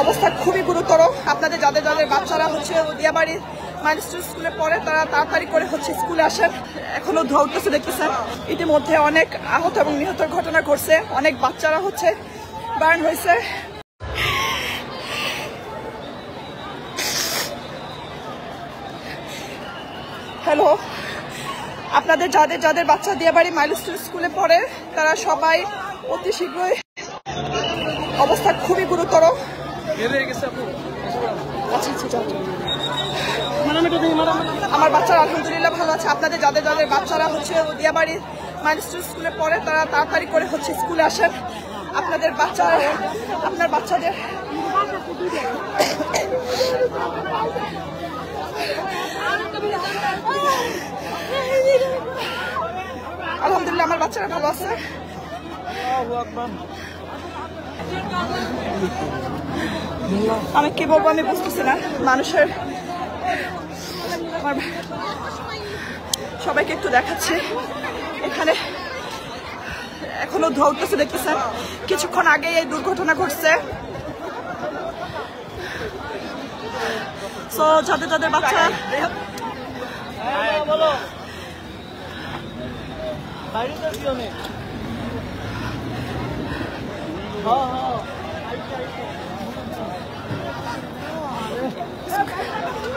অবস্থা খুবই গুরুতর। আপনাদের যাদের যাদের বাচ্চারা হচ্ছে দিয়াবাড়ি মাইলস্টোন স্কুলে পড়ে তারা তাড়াতাড়ি করে হচ্ছে স্কুলে আসেন। এখনো ধোয়া উঠতেছে দেখতেছেন। ইতিমধ্যে অনেক আহত এবং নিহতের ঘটনা ঘটছে, অনেক বাচ্চারা হচ্ছে বার্ন হয়েছে। হ্যালো, আপনাদের যাদের যাদের বাচ্চা দিয়াবাড়ি মাইলস্টোন স্কুলে পড়ে তারা সবাই অতি শীঘ্রই, অবস্থা খুবই গুরুতর। আমার বাচ্চারা আলহামদুলিল্লাহ ভালো আছে। আপনাদের যাদের যাদের বাচ্চারা হচ্ছে দিয়াবাড়ি মাইলস্টোন স্কুলে পড়ে তারা তাড়াতাড়ি করে হচ্ছে স্কুলে আসেন। আপনাদের বাচ্চারা, আপনার বাচ্চাদের আলহামদুলিল্লাহ আমার বাচ্চারা ভালো আছে। আমি কি বলবো আমি বুঝতেছি না। মানুষের সবাইকে একটু দেখাচ্ছি, এখানে এখনো ধোয়া উঠতেছে দেখতেছেন। কিছুক্ষণ আগে এই দুর্ঘটনা ঘটছে। সো যাদের যাদের বাচ্চা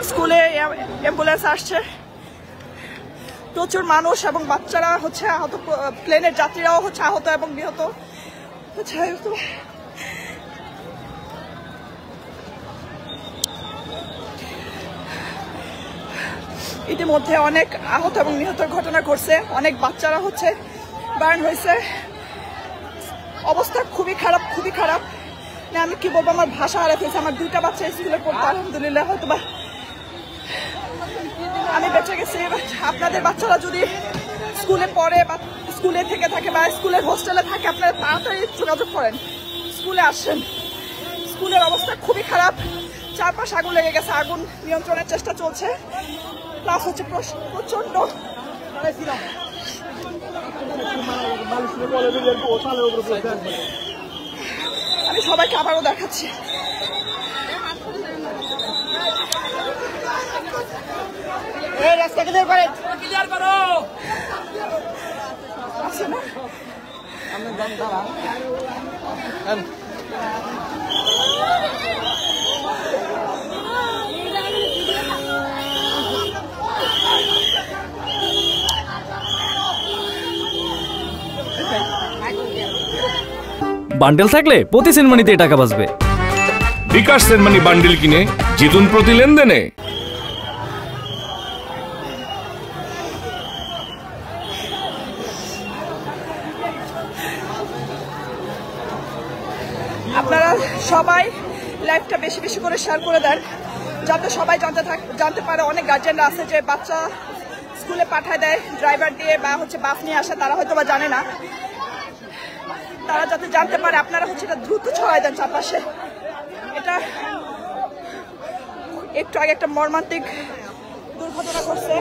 স্কুলে অ্যাম্বুলেন্স আসছে, প্রচুর মানুষ এবং বাচ্চারা হচ্ছে আহত, প্লেনের যাত্রীরাও হচ্ছে আহত এবং নিহত। ইতিমধ্যে অনেক আহত এবং নিহতের ঘটনা ঘটছে, অনেক বাচ্চারা হচ্ছে বার্ন হয়েছে। অবস্থা খুবই খারাপ, খুবই খারাপ। না আমি কি বলবো, আমার ভাষা হারিয়ে ফেলছে। আমার দুইটা বাচ্চা স্কুলে পড়তো, আলহামদুলিল্লাহ হয়তো বা আমি বেঁচে গেছি। আপনাদের বাচ্চারা যদি স্কুলে পড়ে বা স্কুলে থেকে থাকে বা স্কুলের হোস্টেলে থাকে, আপনারা তাড়াতাড়ি যোগাযোগ করেন, স্কুলে আসেন। স্কুলের অবস্থা খুবই খারাপ, চারপাশে আগুন লেগে গেছে, আগুন নিয়ন্ত্রণের চেষ্টা চলছে। প্লাস হচ্ছে প্রচন্ড আমি সবাইকে আবারও দেখাচ্ছি। বান্ডেল থাকলে প্রতি সেনমানিতে টাকা বাঁচবে। বিকাশ সেনমানি বান্ডেল কিনে জিতুন প্রতি লেনদেনে। আপনারা সবাই লাইভটা বেশি বেশি করে শেয়ার করে দেন, যাতে সবাই জানতে পারে। অনেক গার্জিয়ানরা আছে যে বাচ্চা স্কুলে পাঠায় দেয় ড্রাইভার দিয়ে বা হচ্ছে বাস নিয়ে আসে, তারা হয়তো বা জানে না। তারা যাতে জানতে পারে, আপনারা হচ্ছে এটা দ্রুত ছড়াই দেন চারপাশে। এটা একটু আগে একটা মর্মান্তিক দুর্ঘটনা ঘটছে।